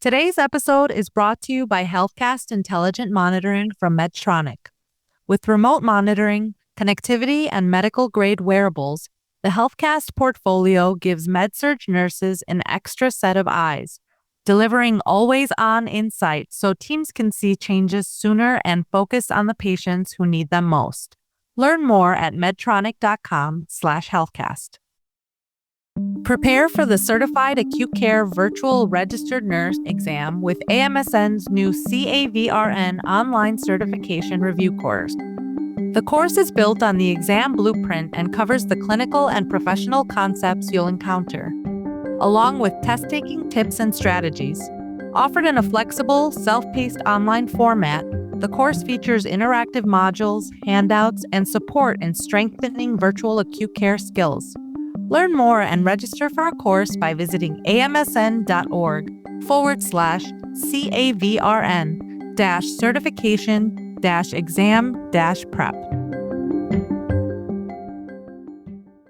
Today's episode is brought to you by HealthCast Intelligent Monitoring from Medtronic. With remote monitoring, connectivity, and medical-grade wearables, the HealthCast portfolio gives Med-Surg nurses an extra set of eyes, delivering always-on insight so teams can see changes sooner and focus on the patients who need them most. Learn more at medtronic.com/healthcast. Prepare for the Certified Acute Care Virtual Registered Nurse exam with AMSN's new CAVRN online certification review course. The course is built on the exam blueprint and covers the clinical and professional concepts you'll encounter, along with test-taking tips and strategies. Offered in a flexible, self-paced online format, the course features interactive modules, handouts, and support in strengthening virtual acute care skills. Learn more and register for our course by visiting amsn.org/CAVRN-certification-exam-prep.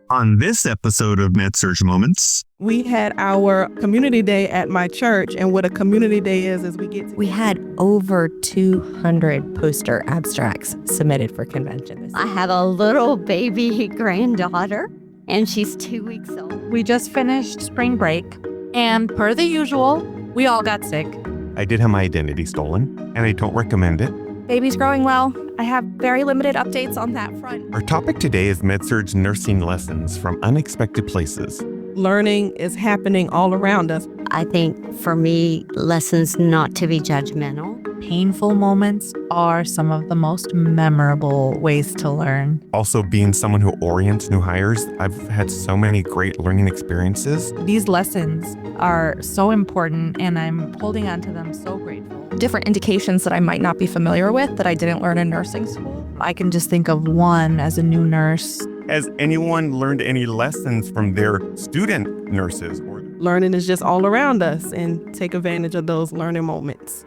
On this episode of Med-Surg Moments, we had our community day at my church, and what a community day is we had over 200 poster abstracts submitted for convention. I have a little baby granddaughter, and she's 2 weeks old. We just finished spring break, and per the usual, we all got sick. I did have my identity stolen, and I don't recommend it. Baby's growing well. I have very limited updates on that front. Our topic today is Med-Surg nursing lessons from unexpected places. Learning is happening all around us. I think for me, lessons not to be judgmental. Painful moments are some of the most memorable ways to learn. Also, being someone who orients new hires, I've had so many great learning experiences. These lessons are so important, and I'm holding on to them so grateful. Different indications that I might not be familiar with that I didn't learn in nursing school. I can just think of one as a new nurse. Has anyone learned any lessons from their student nurses? Learning is just all around us, and take advantage of those learning moments.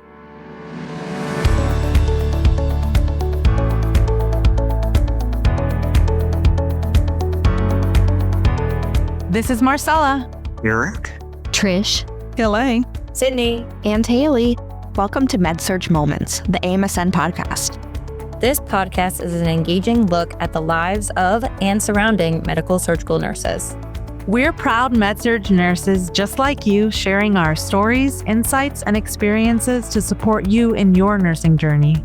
This is Marcella, Eric, Trish, Elaine, Sydney, and Haley. Welcome to Med-Surg Moments, the AMSN podcast. This podcast is an engaging look at the lives of and surrounding medical surgical nurses. We're proud Med-Surg nurses just like you, sharing our stories, insights, and experiences to support you in your nursing journey.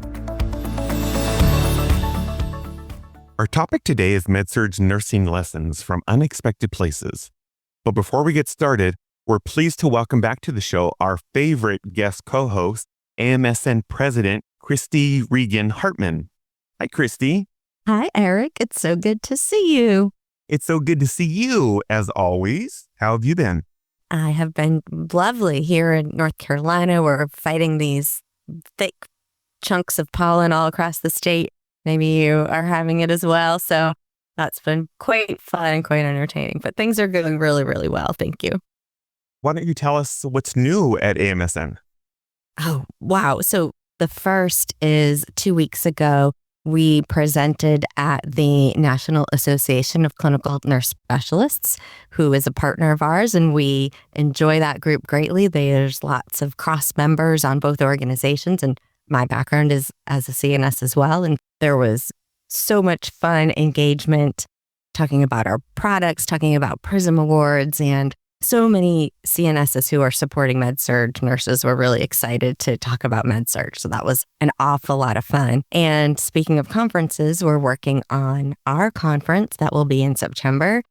Our topic today is Med-Surg nursing lessons from unexpected places. But before we get started, we're pleased to welcome back to the show our favorite guest co-host, AMSN President Kristi Reguin-Hartman. Hi, Kristi. Hi, Eric. It's so good to see you. It's so good to see you, as always. How have you been? I have been lovely here in North Carolina. We're fighting these thick chunks of pollen all across the state. Maybe you are having it as well. So that's been quite fun and quite entertaining. But things are going really, really well. Thank you. Why don't you tell us what's new at AMSN? Oh, wow. So the first is 2 weeks ago, we presented at the National Association of Clinical Nurse Specialists, who is a partner of ours, and we enjoy that group greatly. There's lots of cross members on both organizations, and my background is as a CNS as well. And there was so much fun engagement talking about our products, talking about PRISM Awards, and so many CNSs who are supporting Med-Surg nurses were really excited to talk about Med-Surg. So that was an awful lot of fun. And speaking of conferences, we're working on our conference that will be in September.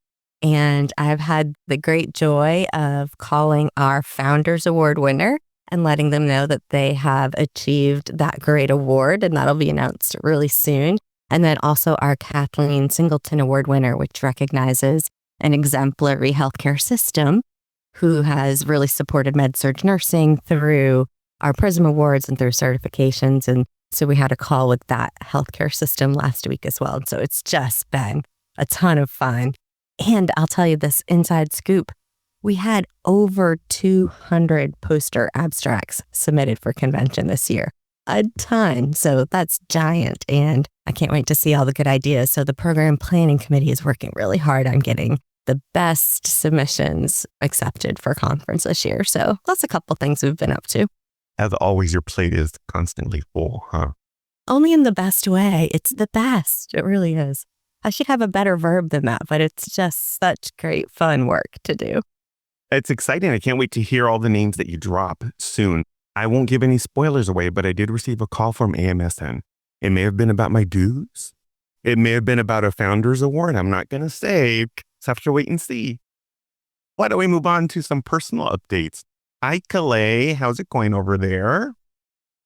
And I've had the great joy of calling our Founders Award winner and letting them know that they have achieved that great award. And that'll be announced really soon. And then also our Kathleen Singleton Award winner, which recognizes an exemplary healthcare system who has really supported Med-Surg nursing through our PRISM Awards and through certifications. And so we had a call with that healthcare system last week as well. And so it's just been a ton of fun. And I'll tell you this inside scoop, we had over 200 poster abstracts submitted for convention this year. A ton. So that's giant. And I can't wait to see all the good ideas. So the program planning committee is working really hard on getting the best submissions accepted for conference this year. So that's a couple things we've been up to. As always, your plate is constantly full, huh? Only in the best way. It's the best. It really is. I should have a better verb than that, but it's just such great fun work to do. It's exciting. I can't wait to hear all the names that you drop soon. I won't give any spoilers away, but I did receive a call from AMSN. It may have been about my dues. It may have been about a Founders Award. I'm not going to say. Just have to wait and see. Why don't we move on to some personal updates? Hi, Calais. How's it going over there?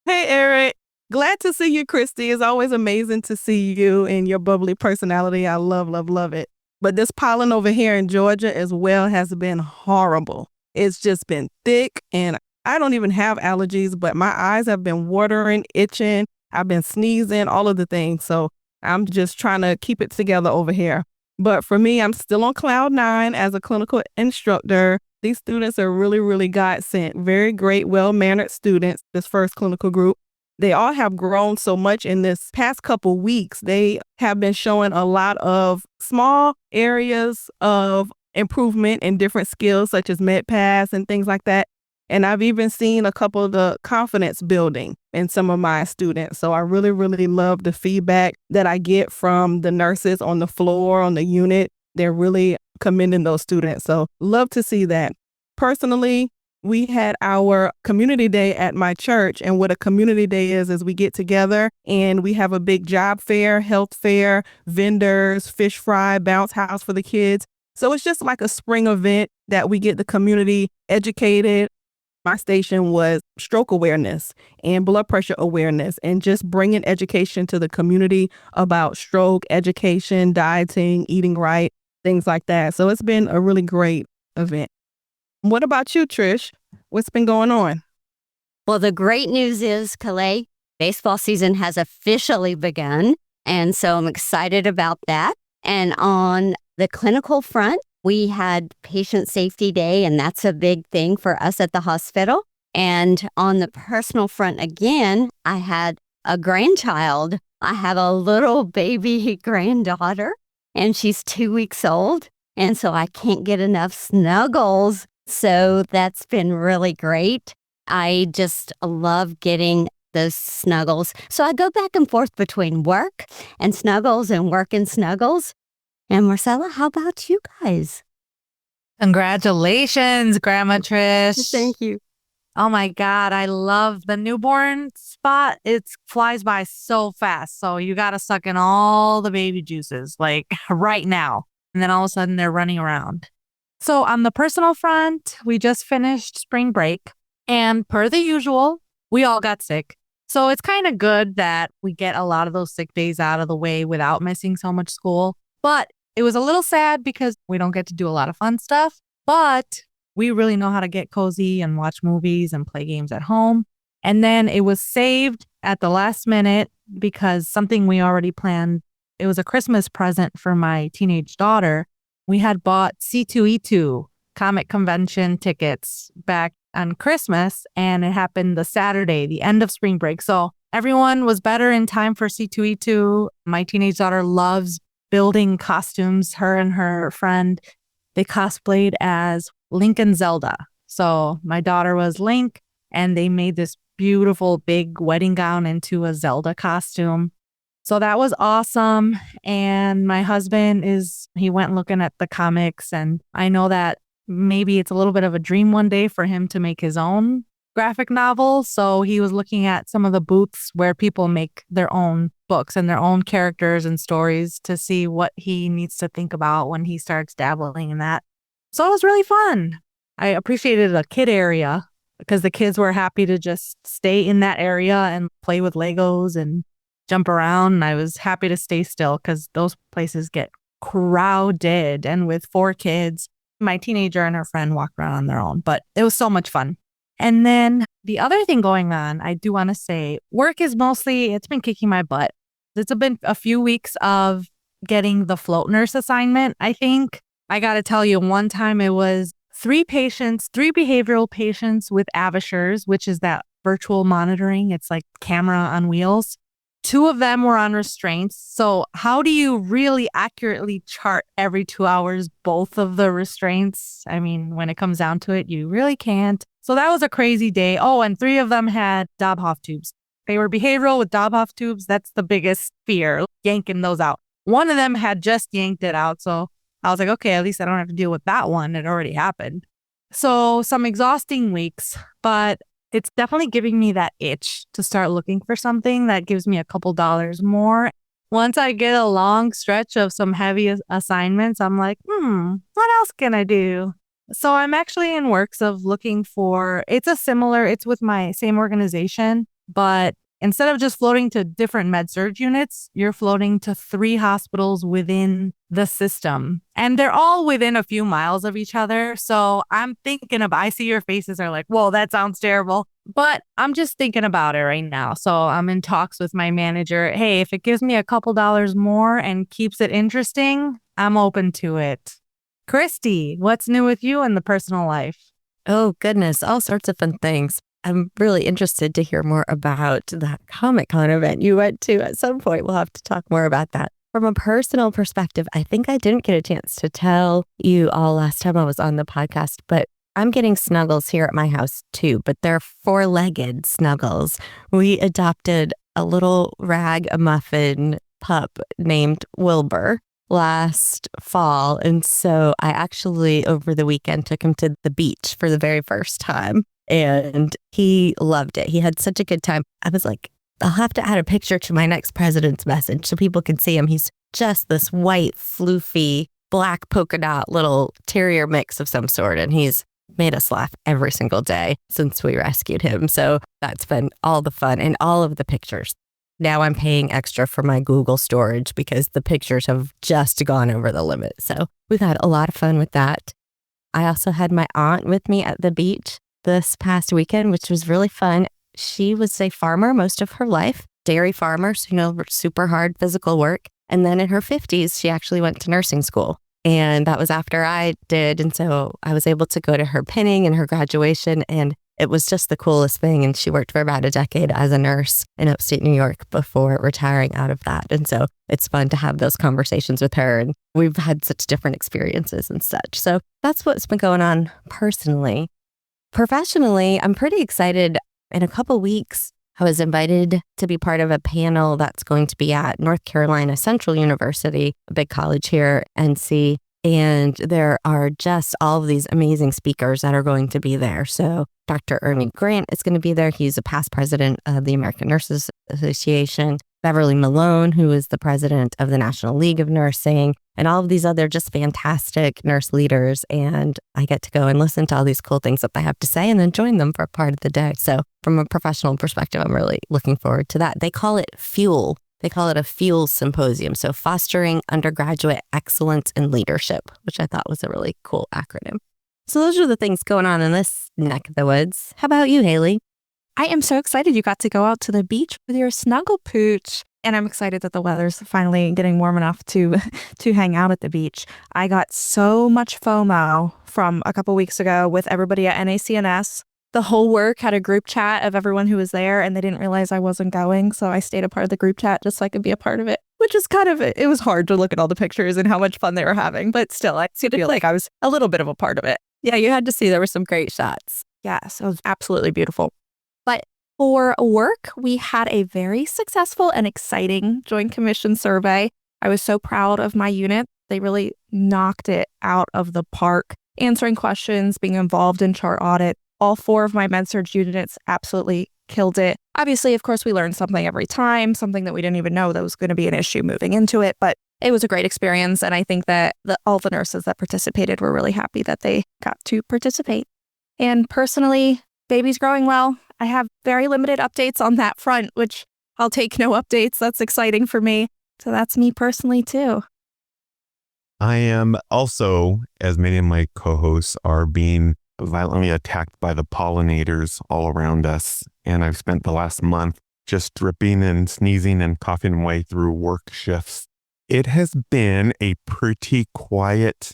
Hey, Eric. Glad to see you, Kristi. It's always amazing to see you and your bubbly personality. I love, love, love it. But this pollen over here in Georgia as well has been horrible. It's just been thick, and I don't even have allergies, but my eyes have been watering, itching. I've been sneezing, all of the things. So I'm just trying to keep it together over here. But for me, I'm still on cloud 9 as a clinical instructor. These students are really, really God sent. Very great, well-mannered students, this first clinical group. They all have grown so much in this past couple weeks. They have been showing a lot of small areas of improvement in different skills such as MedPass and things like that. And I've even seen a couple of the confidence building in some of my students. So I really, really love the feedback that I get from the nurses on the floor, on the unit. They're really commending those students. So love to see that. Personally, we had our community day at my church. And what a community day is we get together and we have a big job fair, health fair, vendors, fish fry, bounce house for the kids. So it's just like a spring event that we get the community educated. My station was stroke awareness and blood pressure awareness and just bringing education to the community about stroke, education, dieting, eating right, things like that. So it's been a really great event. What about you, Trish? What's been going on? Well, the great news is, Calais, baseball season has officially begun. And so I'm excited about that. And on the clinical front, we had Patient Safety Day, and that's a big thing for us at the hospital. And on the personal front, again, I had a grandchild. I have a little baby granddaughter, and she's 2 weeks old. And so I can't get enough snuggles. So that's been really great. I just love getting those snuggles. So I go back and forth between work and snuggles and work and snuggles. And Marcella, how about you guys? Congratulations, Grandma Trish. Thank you. Oh my God, I love the newborn spot. It flies by so fast. So you got to suck in all the baby juices, like right now. And then all of a sudden they're running around. So on the personal front, we just finished spring break. And per the usual, we all got sick. So it's kind of good that we get a lot of those sick days out of the way without missing so much school. But it was a little sad because we don't get to do a lot of fun stuff. But we really know how to get cozy and watch movies and play games at home. And then it was saved at the last minute because something we already planned. It was a Christmas present for my teenage daughter. We had bought C2E2 comic convention tickets back on Christmas, and it happened the Saturday, the end of spring break. So everyone was better in time for C2E2. My teenage daughter loves building costumes. Her and her friend, they cosplayed as Link and Zelda. So my daughter was Link, and they made this beautiful big wedding gown into a Zelda costume. So that was awesome. And my husband he went looking at the comics, and I know that maybe it's a little bit of a dream one day for him to make his own graphic novel. So he was looking at some of the booths where people make their own books and their own characters and stories to see what he needs to think about when he starts dabbling in that. So it was really fun. I appreciated a kid area because the kids were happy to just stay in that area and play with Legos and jump around. And I was happy to stay still because those places get crowded. And with 4 kids, my teenager and her friend walked around on their own, but it was so much fun. And then the other thing going on, I do want to say, work is it's been kicking my butt. It's been a few weeks of getting the float nurse assignment, I think. I got to tell you, one time it was 3 behavioral patients with Avishers, which is that virtual monitoring. It's like camera on wheels. 2 of them were on restraints. So how do you really accurately chart every 2 hours both of the restraints? I mean, when it comes down to it, you really can't. So that was a crazy day. Oh, and 3 of them had Dobhoff tubes. They were behavioral with Dobhoff tubes. That's the biggest fear, yanking those out. One of them had just yanked it out. So I was like, okay, at least I don't have to deal with that one. It already happened. So some exhausting weeks, but it's definitely giving me that itch to start looking for something that gives me a couple dollars more. Once I get a long stretch of some heavy assignments, I'm like, what else can I do? So I'm actually in works of looking for, it's with my same organization, but instead of just floating to different Med-Surg units, you're floating to 3 hospitals within the system. And they're all within a few miles of each other. So I'm thinking I see your faces are like, whoa, that sounds terrible. But I'm just thinking about it right now. So I'm in talks with my manager. Hey, if it gives me a couple dollars more and keeps it interesting, I'm open to it. Kristi, what's new with you in the personal life? Oh, goodness. All sorts of fun things. I'm really interested to hear more about that Comic-Con event you went to at some point. We'll have to talk more about that. From a personal perspective, I think I didn't get a chance to tell you all last time I was on the podcast, but I'm getting snuggles here at my house too, but they're 4-legged snuggles. We adopted a little ragamuffin pup named Wilbur last fall. And so I actually, over the weekend, took him to the beach for the very first time. And he loved it. He had such a good time. I was like, I'll have to add a picture to my next president's message so people can see him. He's just this white, floofy, black polka dot little terrier mix of some sort. And he's made us laugh every single day since we rescued him. So that's been all the fun and all of the pictures. Now I'm paying extra for my Google storage because the pictures have just gone over the limit. So we've had a lot of fun with that. I also had my aunt with me at the beach this past weekend, which was really fun. She was a farmer most of her life, dairy farmer, so, super hard physical work. And then in her 50s, she actually went to nursing school. And that was after I did. And so I was able to go to her pinning and her graduation. And it was just the coolest thing. And she worked for about a decade as a nurse in upstate New York before retiring out of that. And so it's fun to have those conversations with her. And we've had such different experiences and such. So that's what's been going on personally. Professionally, I'm pretty excited. In a couple weeks, I was invited to be part of a panel that's going to be at North Carolina Central University, a big college here, NC. And there are just all of these amazing speakers that are going to be there. So Dr. Ernie Grant is going to be there. He's a past president of the American Nurses Association. Beverly Malone, who is the president of the National League of Nursing, and all of these other just fantastic nurse leaders. And I get to go and listen to all these cool things that they have to say and then join them for a part of the day. So from a professional perspective, I'm really looking forward to that. They call it FUEL. They call it a FUEL symposium. So Fostering Undergraduate Excellence in Leadership, which I thought was a really cool acronym. So those are the things going on in this neck of the woods. How about you, Haley? I am so excited you got to go out to the beach with your snuggle pooch. And I'm excited that the weather's finally getting warm enough to hang out at the beach. I got so much FOMO from a couple weeks ago with everybody at NACNS. The whole work had a group chat of everyone who was there, and they didn't realize I wasn't going. So I stayed a part of the group chat just so I could be a part of it, which is it was hard to look at all the pictures and how much fun they were having. But still, I feel like I was a little bit of a part of it. Yeah, you had to see there were some great shots. Yes, it was absolutely beautiful. But for work, we had a very successful and exciting Joint Commission survey. I was so proud of my unit. They really knocked it out of the park, answering questions, being involved in chart audit. All 4 of my Med-Surg units absolutely killed it. Obviously, of course, we learned something every time, something that we didn't even know that was going to be an issue moving into it. But it was a great experience. And I think that all the nurses that participated were really happy that they got to participate. And personally, baby's growing well. I have very limited updates on that front, which I'll take no updates. That's exciting for me. So that's me personally, too. I am also, as many of my co-hosts are, being violently attacked by the pollinators all around us. And I've spent the last month just dripping and sneezing and coughing my way through work shifts. It has been a pretty quiet,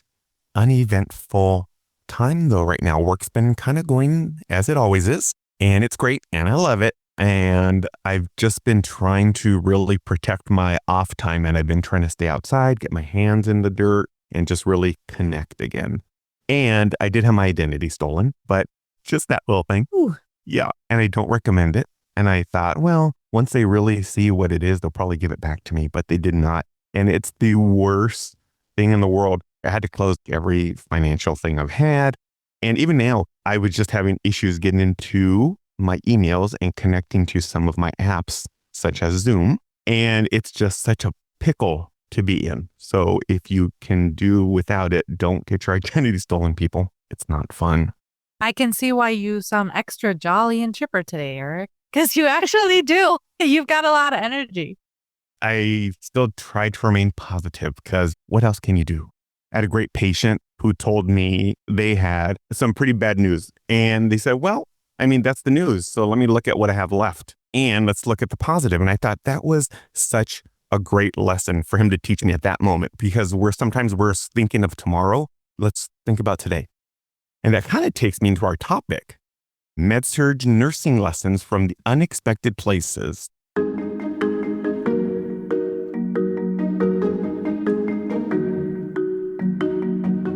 uneventful time though right now. Work's been kind of going as it always is. And it's great and I love it. And I've just been trying to really protect my off time. And I've been trying to stay outside, get my hands in the dirt, and just really connect again. And I did have my identity stolen, but just that little thing. Ooh, yeah. And I don't recommend it. And I thought, well, once they really see what it is, they'll probably give it back to me. But they did not. And it's the worst thing in the world. I had to close every financial thing I've had. And even now, I was just having issues getting into my emails and connecting to some of my apps, such as Zoom. And it's just such a pickle to be in. So if you can do without it, don't get your identity stolen, people. It's not fun. I can see why you sound extra jolly and chipper today, Eric, because you actually do. You've got a lot of energy. I still try to remain positive because what else can you do? I had a great patient who told me they had some pretty bad news. And they said, well, I mean, that's the news. So let me look at what I have left and let's look at the positive. And I thought that was such a great lesson for him to teach me at that moment, because sometimes we're thinking of tomorrow. Let's think about today. And that kind of takes me into our topic, Med-Surg nursing lessons from the unexpected places.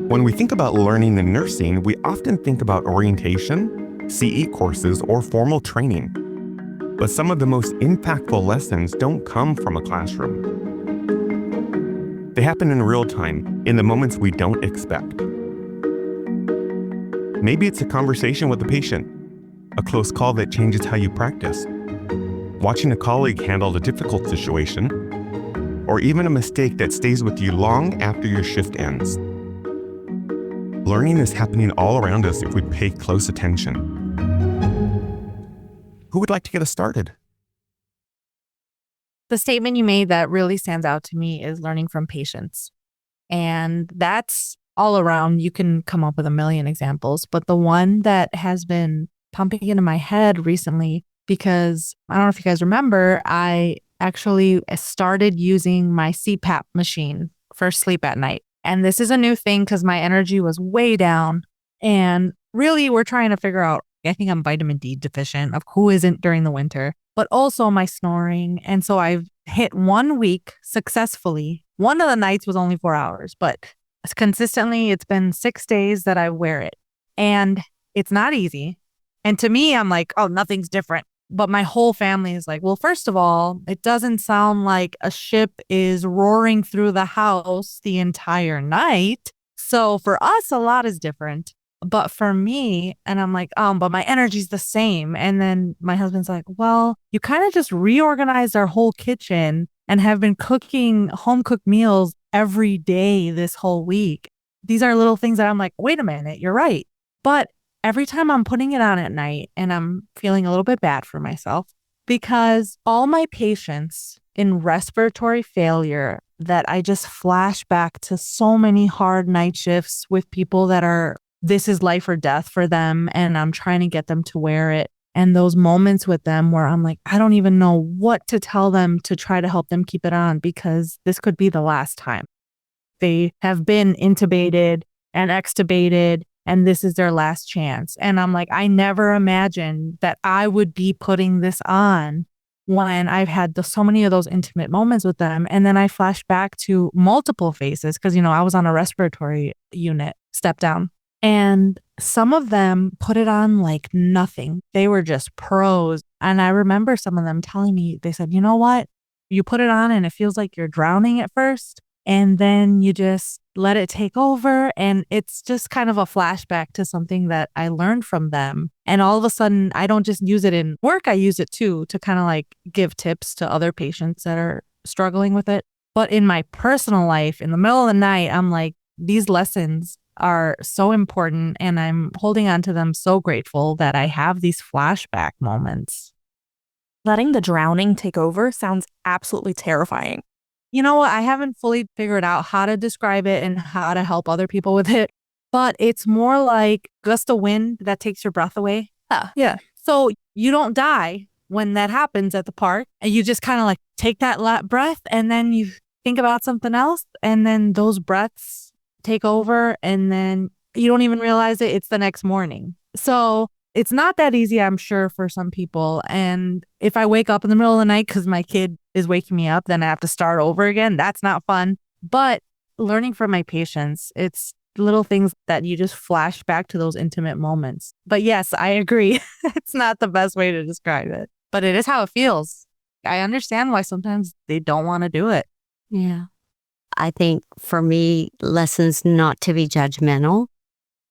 When we think about learning in nursing, we often think about orientation, CE courses, or formal training. But some of the most impactful lessons don't come from a classroom. They happen in real time, in the moments we don't expect. Maybe it's a conversation with a patient, a close call that changes how you practice, watching a colleague handle a difficult situation, or even a mistake that stays with you long after your shift ends. Learning is happening all around us if we pay close attention. Who would like to get us started? The statement you made that really stands out to me is learning from patients. And that's all around. You can come up with a million examples, but the one that has been pumping into my head recently, because I don't know if you guys remember, I actually started using my CPAP machine for sleep at night. And this is a new thing because my energy was way down. And really, we're trying to figure out, I think I'm vitamin D deficient, of who isn't during the winter, but also my snoring. And so I've hit 1 week successfully. One of the nights was only 4 hours, but consistently, it's been 6 days that I wear it. And it's not easy. And to me, I'm like, oh, nothing's different. But my whole family is like, well, first of all, it doesn't sound like a ship is roaring through the house the entire night. So for us, a lot is different. But for me, and I'm like, but my energy's the same. And then my husband's like, well, you kind of just reorganized our whole kitchen and have been cooking home cooked meals every day this whole week. These are little things that I'm like, wait a minute, you're right. But every time I'm putting it on at night and I'm feeling a little bit bad for myself, because all my patients in respiratory failure that I just flash back to so many hard night shifts with people that are, this is life or death for them. And I'm trying to get them to wear it. And those moments with them where I'm like, I don't even know what to tell them to try to help them keep it on, because this could be the last time. They have been intubated and extubated, and this is their last chance. And I'm like, I never imagined that I would be putting this on when I've had so many of those intimate moments with them. And then I flash back to multiple phases because, I was on a respiratory unit, step down. And some of them put it on like nothing. They were just pros. And I remember some of them telling me, they said, you know what? You put it on and it feels like you're drowning at first. And then you just let it take over. And it's just kind of a flashback to something that I learned from them. And all of a sudden, I don't just use it in work. I use it too to kind of like give tips to other patients that are struggling with it. But in my personal life, in the middle of the night, I'm like, these lessons are so important. And I'm holding on to them, so grateful that I have these flashback moments. Letting the drowning take over sounds absolutely terrifying. You know what? I haven't fully figured out how to describe it and how to help other people with it, but it's more like gust of wind that takes your breath away. Yeah. So you don't die when that happens at the park, and you just kind of like take that breath and then you think about something else, and then those breaths take over, and then you don't even realize it. It's the next morning. So It's not that easy, I'm sure, for some people. And if I wake up in the middle of the night because my kid is waking me up, then I have to start over again. That's not fun. But learning from my patients, it's little things that you just flash back to those intimate moments. But yes, I agree. It's not the best way to describe it, but it is how it feels. I understand why sometimes they don't want to do it. Yeah. I think for me, lessons not to be judgmental.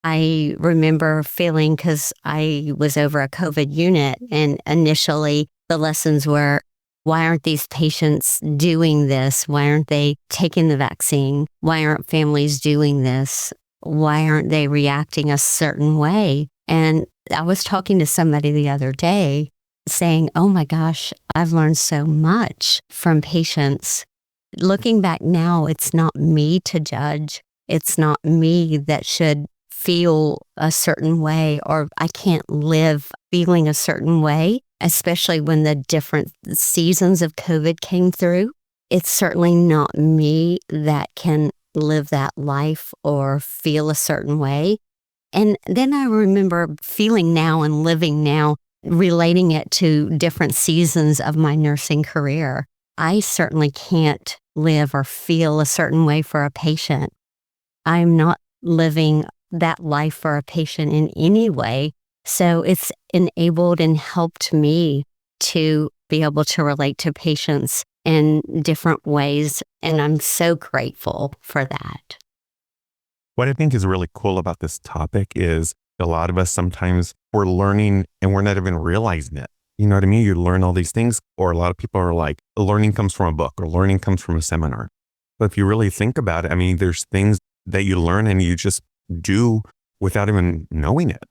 I remember feeling, because I was over a COVID unit, and initially the lessons were, why aren't these patients doing this? Why aren't they taking the vaccine? Why aren't families doing this? Why aren't they reacting a certain way? And I was talking to somebody the other day saying, oh my gosh, I've learned so much from patients. Looking back now, it's not me to judge. It's not me that should feel a certain way, or I can't live feeling a certain way, especially when the different seasons of COVID came through. It's certainly not me that can live that life or feel a certain way. And then I remember feeling now and living now, relating it to different seasons of my nursing career. I certainly can't live or feel a certain way for a patient. I'm not living that life for a patient in any way. So it's enabled and helped me to be able to relate to patients in different ways. And I'm so grateful for that. What I think is really cool about this topic is a lot of us sometimes we're learning and we're not even realizing it. You know what I mean? You learn all these things, or a lot of people are like, learning comes from a book or learning comes from a seminar. But if you really think about it, I mean, there's things that you learn and you just do without even knowing it.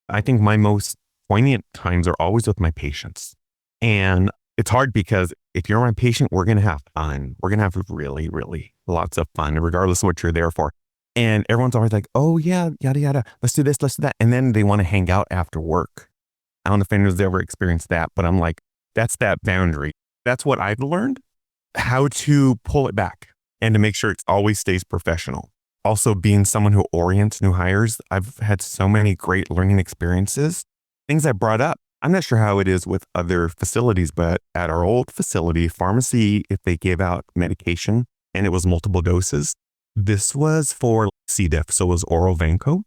I think my most poignant times are always with my patients. And it's hard because if you're my patient, we're going to have fun. We're going to have really, really lots of fun, regardless of what you're there for. And everyone's always like, oh yeah, yada, yada. Let's do this, let's do that. And then they want to hang out after work. I don't know if anyone's ever experienced that, but I'm like, that's that boundary. That's what I've learned, how to pull it back and to make sure it always stays professional. Also, being someone who orients new hires, I've had so many great learning experiences, things I brought up. I'm not sure how it is with other facilities, but at our old facility, pharmacy, if they gave out medication and it was multiple doses, this was for C. diff, so it was oral Vanco,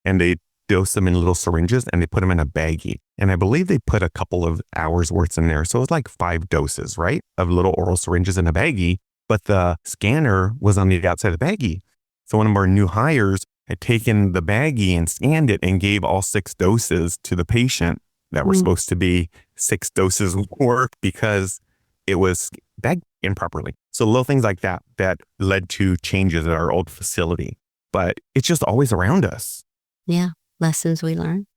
and they dose them in little syringes and they put them in a baggie. And I believe they put a couple of hours worth in there. So it was like 5 doses, right, of little oral syringes in a baggie, but the scanner was on the outside of the baggie. So one of our new hires had taken the baggie and scanned it and gave all 6 doses to the patient that were supposed to be 6 doses worth because it was bagged improperly. So little things like that led to changes at our old facility. But it's just always around us. Yeah, lessons we learn.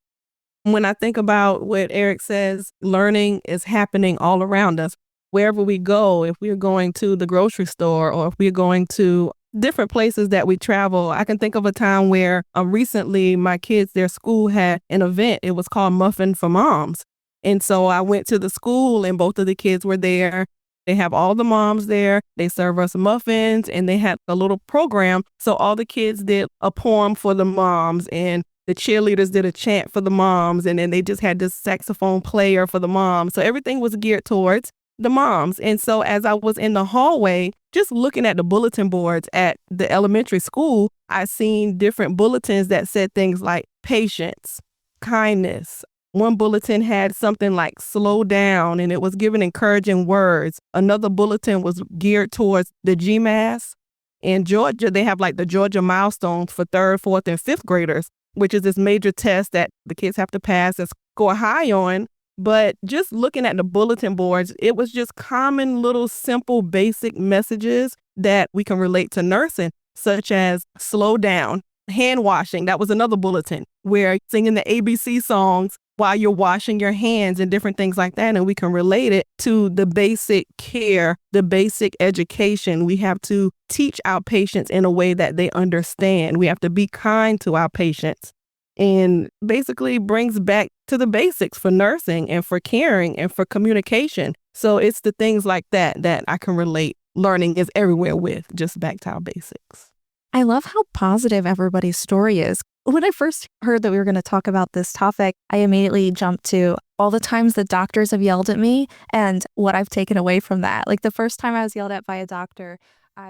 When I think about what Eric says, learning is happening all around us. Wherever we go, if we're going to the grocery store or if we're going to different places that we travel, I can think of a time where recently my kids, their school had an event. It was called Muffin for Moms. And so I went to the school and both of the kids were there. They have all the moms there. They serve us muffins and they had a little program. So all the kids did a poem for the moms and the cheerleaders did a chant for the moms. And then they just had this saxophone player for the moms. So everything was geared towards the moms. And so as I was in the hallway, just looking at the bulletin boards at the elementary school, I seen different bulletins that said things like patience, kindness. One bulletin had something like slow down and it was giving encouraging words. Another bulletin was geared towards the GMAS. In Georgia, they have like the Georgia milestones for 3rd, 4th, and 5th graders, which is this major test that the kids have to pass and score high on. But just looking at the bulletin boards, it was just common little simple basic messages that we can relate to nursing, such as slow down, hand washing. That was another bulletin where singing the ABC songs while you're washing your hands and different things like that. And we can relate it to the basic care, the basic education. We have to teach our patients in a way that they understand. We have to be kind to our patients. And basically brings back to the basics for nursing and for caring and for communication. So it's the things like that I can relate. Learning is everywhere with, just back to our basics. I love how positive everybody's story is. When I first heard that we were going to talk about this topic, I immediately jumped to all the times that doctors have yelled at me and what I've taken away from that. Like the first time I was yelled at by a doctor.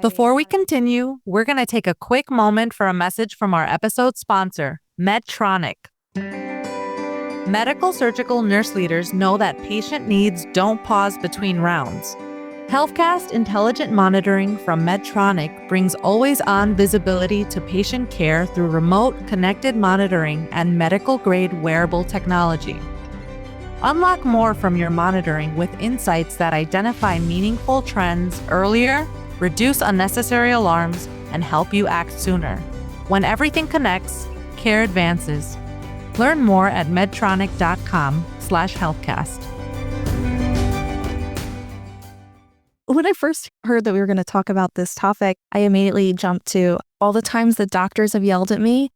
Before we continue, we're going to take a quick moment for a message from our episode sponsor, Medtronic. Medical surgical nurse leaders know that patient needs don't pause between rounds. HealthCast Intelligent Monitoring from Medtronic brings always-on visibility to patient care through remote connected monitoring and medical-grade wearable technology. Unlock more from your monitoring with insights that identify meaningful trends earlier, reduce unnecessary alarms, and help you act sooner. When everything connects, care advances. Learn more at medtronic.com/healthcast. When I first heard that we were going to talk about this topic, I immediately jumped to all the times that doctors have yelled at me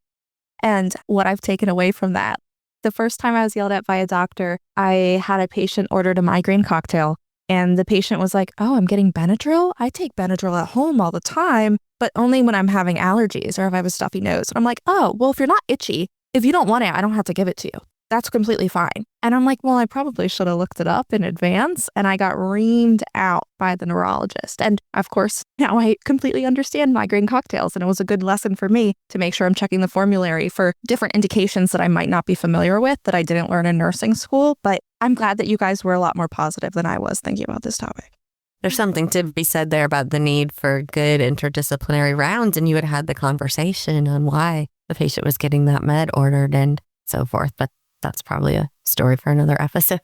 and what I've taken away from that. The first time I was yelled at by a doctor, I had a patient ordered a migraine cocktail, and the patient was like, "Oh, I'm getting Benadryl? I take Benadryl at home all the time, but only when I'm having allergies or if I have a stuffy nose." And I'm like, "Oh, well, if you're not itchy, if you don't want it, I don't have to give it to you. That's completely fine." And I'm like, well, I probably should have looked it up in advance. And I got reamed out by the neurologist. And of course, now I completely understand migraine cocktails. And it was a good lesson for me to make sure I'm checking the formulary for different indications that I might not be familiar with that I didn't learn in nursing school. But I'm glad that you guys were a lot more positive than I was thinking about this topic. There's something to be said there about the need for good interdisciplinary rounds, and you had the conversation on why the patient was getting that med ordered and so forth. But that's probably a story for another episode.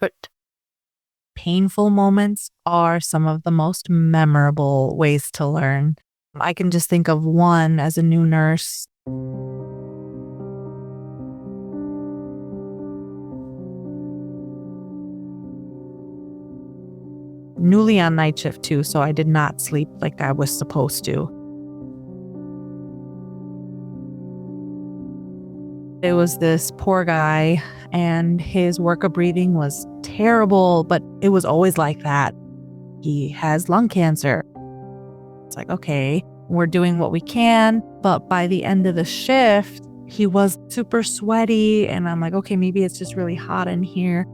Painful moments are some of the most memorable ways to learn. I can just think of one as a new nurse. Newly on night shift too, so I did not sleep like I was supposed to. It was this poor guy, and his work of breathing was terrible, but it was always like that. He has lung cancer. It's like, okay, we're doing what we can, but by the end of the shift, he was super sweaty, and I'm like, okay, maybe it's just really hot in here.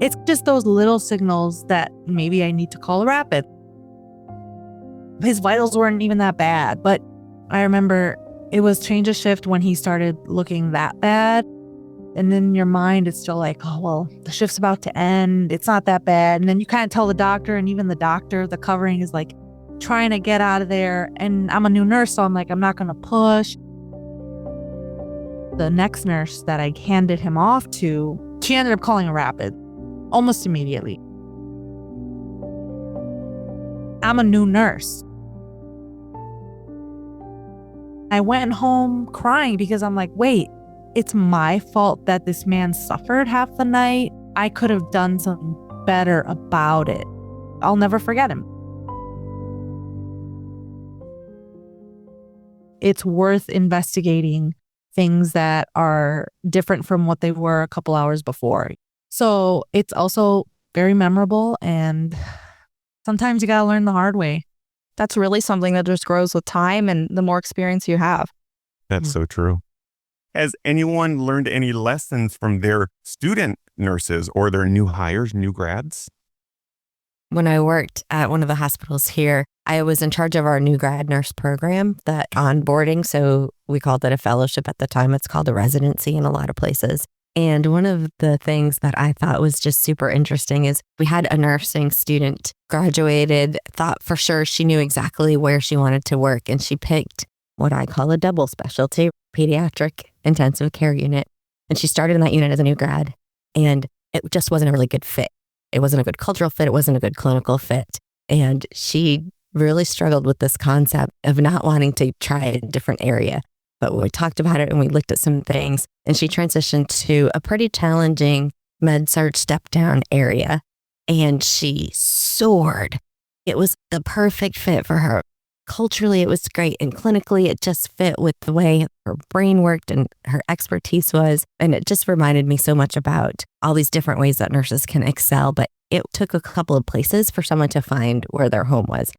It's just those little signals that maybe I need to call a rapid. His vitals weren't even that bad, but I remember it was change of shift when he started looking that bad. And then your mind is still like, oh, well, the shift's about to end. It's not that bad. And then you kind of tell the doctor, and even the doctor, the covering is like trying to get out of there. And I'm a new nurse, so I'm like, I'm not going to push. The next nurse that I handed him off to, she ended up calling a rapid almost immediately. I'm a new nurse. I went home crying because I'm like, wait, it's my fault that this man suffered half the night. I could have done something better about it. I'll never forget him. It's worth investigating things that are different from what they were a couple hours before. So it's also very memorable, and sometimes you got to learn the hard way. That's really something that just grows with time and the more experience you have. That's so true. Has anyone learned any lessons from their student nurses or their new hires, new grads? When I worked at one of the hospitals here, I was in charge of our new grad nurse program, that onboarding. So we called it a fellowship at the time. It's called a residency in a lot of places. And one of the things that I thought was just super interesting is we had a nursing student graduated, thought for sure she knew exactly where she wanted to work. And she picked what I call a double specialty, pediatric intensive care unit. And she started in that unit as a new grad. And it just wasn't a really good fit. It wasn't a good cultural fit. It wasn't a good clinical fit. And she really struggled with this concept of not wanting to try a different area. But we talked about it and we looked at some things, and she transitioned to a pretty challenging Med-Surg step-down area, and she soared. It was the perfect fit for her. Culturally, it was great, and clinically, it just fit with the way her brain worked and her expertise was. And it just reminded me so much about all these different ways that nurses can excel. But it took a couple of places for someone to find where their home was.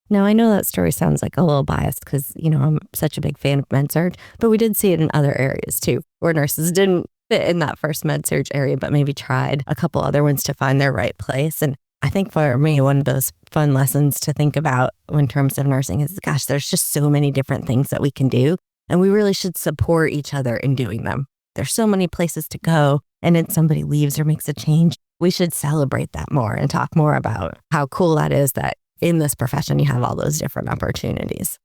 Now, I know that story sounds like a little biased because, I'm such a big fan of Med-Surg, but we did see it in other areas too, where nurses didn't fit in that first Med-Surg area, but maybe tried a couple other ones to find their right place. And I think for me, one of those fun lessons to think about in terms of nursing is, gosh, there's just so many different things that we can do. And we really should support each other in doing them. There's so many places to go. And then somebody leaves or makes a change. We should celebrate that more and talk more about how cool that is that in this profession, you have all those different opportunities.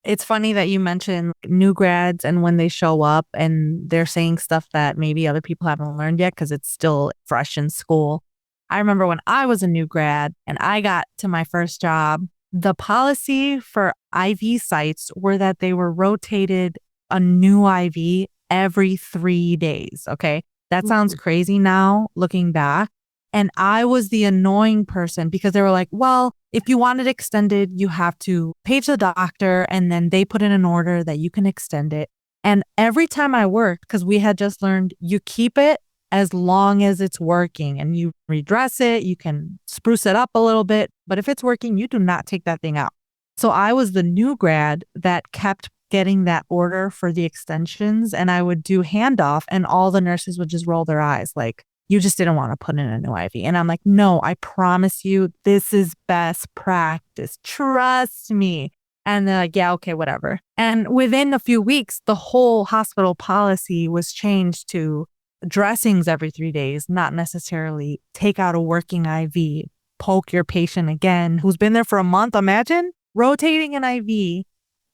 It's funny that you mentioned new grads and when they show up and they're saying stuff that maybe other people haven't learned yet because it's still fresh in school. I remember when I was a new grad and I got to my first job, the policy for IV sites were that they were rotated a new IV every 3 days. Okay. That sounds crazy now looking back. And I was the annoying person because they were like, well, if you want it extended, you have to page the doctor and then they put in an order that you can extend it. And every time I worked, because we had just learned you keep it as long as it's working and you redress it, you can spruce it up a little bit. But if it's working, you do not take that thing out. So I was the new grad that kept getting that order for the extensions and I would do handoff and all the nurses would just roll their eyes like, you just didn't want to put in a new IV. And I'm like, no, I promise you, this is best practice. Trust me. And they're like, yeah, okay, whatever. And within a few weeks, the whole hospital policy was changed to dressings every 3 days, not necessarily take out a working IV, poke your patient again, who's been there for a month. Imagine rotating an IV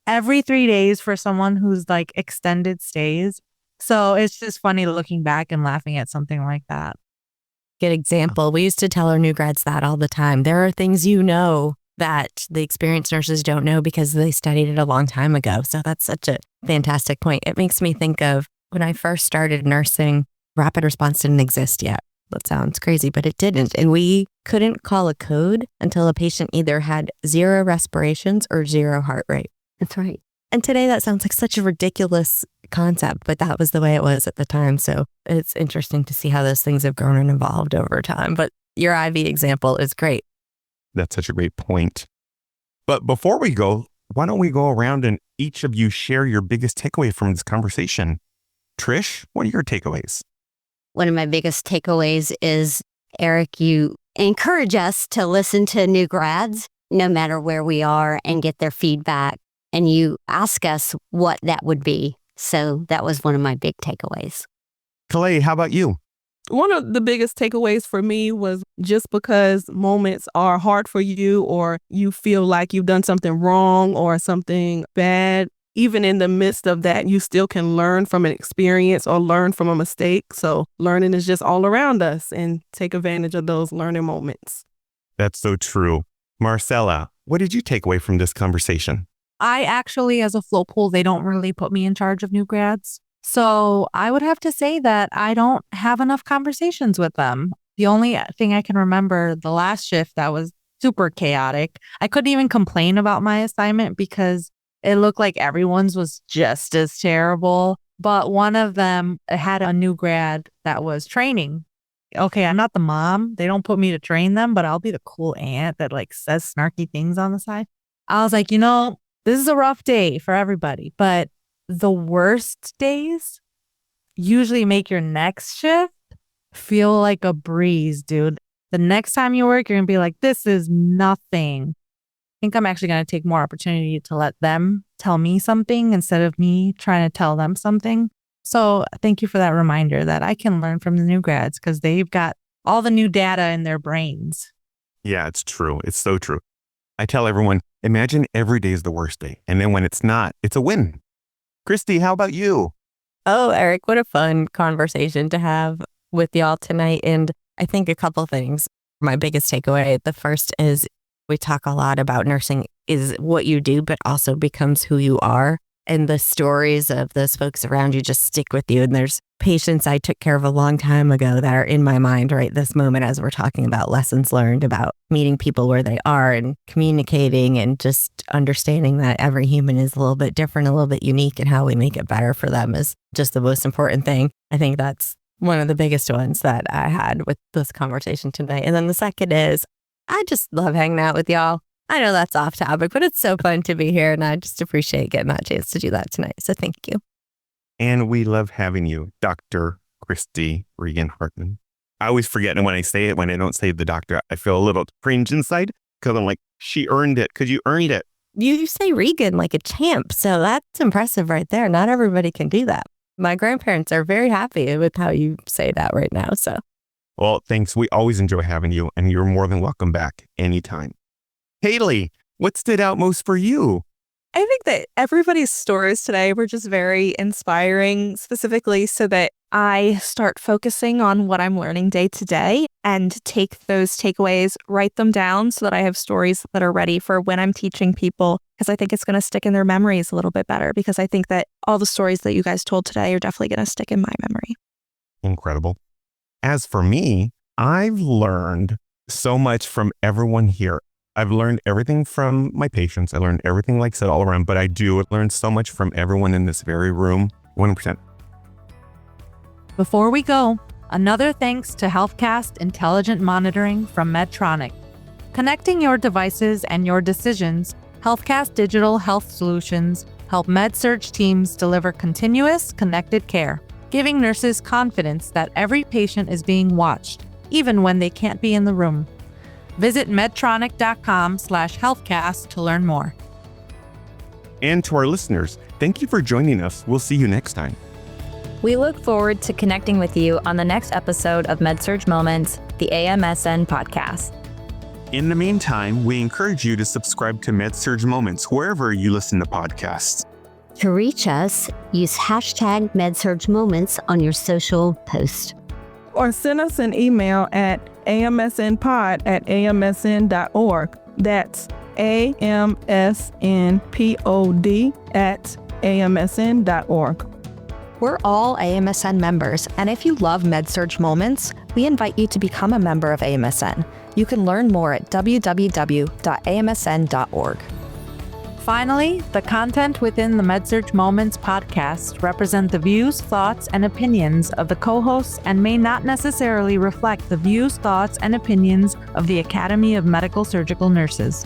every 3 days for someone who's like extended stays. So it's just funny looking back and laughing at something like that. Good example. We used to tell our new grads that all the time. There are things that the experienced nurses don't know because they studied it a long time ago. So that's such a fantastic point. It makes me think of when I first started nursing, rapid response didn't exist yet. That sounds crazy, but it didn't. And we couldn't call a code until a patient either had 0 respirations or 0 heart rate. That's right. And today that sounds like such a ridiculous concept, but that was the way it was at the time. So it's interesting to see how those things have grown and evolved over time. But your IV example is great. That's such a great point. But before we go, why don't we go around and each of you share your biggest takeaway from this conversation? Trish, what are your takeaways? One of my biggest takeaways is, Eric, you encourage us to listen to new grads, no matter where we are, and get their feedback. And you ask us what that would be. So that was one of my big takeaways. Clay, how about you? One of the biggest takeaways for me was just because moments are hard for you or you feel like you've done something wrong or something bad, even in the midst of that, you still can learn from an experience or learn from a mistake. So learning is just all around us and take advantage of those learning moments. That's so true. Marcella, what did you take away from this conversation? I actually, as a float pool, they don't really put me in charge of new grads. So I would have to say that I don't have enough conversations with them. The only thing I can remember the last shift that was super chaotic, I couldn't even complain about my assignment because it looked like everyone's was just as terrible. But one of them had a new grad that was training. Okay, I'm not the mom. They don't put me to train them, but I'll be the cool aunt that like says snarky things on the side. I was like, this is a rough day for everybody, but the worst days usually make your next shift feel like a breeze, dude. The next time you work, you're going to be like, this is nothing. I think I'm actually going to take more opportunity to let them tell me something instead of me trying to tell them something. So thank you for that reminder that I can learn from the new grads because they've got all the new data in their brains. Yeah, it's true. It's so true. I tell everyone, imagine every day is the worst day. And then when it's not, it's a win. Kristi, how about you? Oh, Eric, what a fun conversation to have with y'all tonight. And I think a couple things. My biggest takeaway, the first is we talk a lot about nursing is what you do, but also becomes who you are. And the stories of those folks around you just stick with you. And there's patients I took care of a long time ago that are in my mind right this moment as we're talking about lessons learned, about meeting people where they are and communicating and just understanding that every human is a little bit different, a little bit unique, and how we make it better for them is just the most important thing. I think that's one of the biggest ones that I had with this conversation tonight. And then the second is I just love hanging out with y'all. I know that's off topic, but it's so fun to be here. And I just appreciate getting that chance to do that tonight. So thank you. And we love having you, Dr. Kristi Reguin-Hartman. I always forget, and when I say it, when I don't say the doctor, I feel a little cringe inside because I'm like, she earned it because you earned it. You say Regan like a champ. So that's impressive right there. Not everybody can do that. My grandparents are very happy with how you say that right now. So, well, thanks. We always enjoy having you, and you're more than welcome back anytime. Haley, what stood out most for you? I think that everybody's stories today were just very inspiring, specifically so that I start focusing on what I'm learning day to day and take those takeaways, write them down so that I have stories that are ready for when I'm teaching people, because I think it's going to stick in their memories a little bit better, because I think that all the stories that you guys told today are definitely going to stick in my memory. Incredible. As for me, I've learned so much from everyone here. I've learned everything from my patients. I learned everything, like I said, all around, but I do learn so much from everyone in this very room, 100%. Before we go, another thanks to HealthCast Intelligent Monitoring from Medtronic. Connecting your devices and your decisions, HealthCast Digital Health Solutions help Med-Surg teams deliver continuous, connected care, giving nurses confidence that every patient is being watched, even when they can't be in the room. Visit medtronic.com/healthcast to learn more. And to our listeners, thank you for joining us. We'll see you next time. We look forward to connecting with you on the next episode of Med-Surg Moments, the AMSN podcast. In the meantime, we encourage you to subscribe to Med-Surg Moments wherever you listen to podcasts. To reach us, use hashtag Med-Surg Moments on your social post. Or send us an email at amsnpod@amsn.org. That's amsnpod@amsn.org. We're all AMSN members, and if you love Med-Surg Moments, we invite you to become a member of AMSN. You can learn more at www.amsn.org. Finally, the content within the Med-Surg Moments podcast represent the views, thoughts, and opinions of the co-hosts and may not necessarily reflect the views, thoughts, and opinions of the Academy of Medical Surgical Nurses.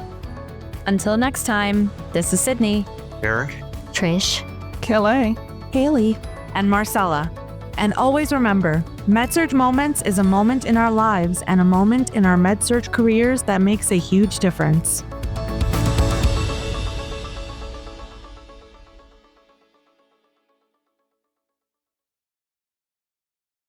Until next time, this is Sydney, Eric? Trish. Kelly. Haley. And Marcella. And always remember, Med-Surg Moments is a moment in our lives and a moment in our Med-Surg careers that makes a huge difference.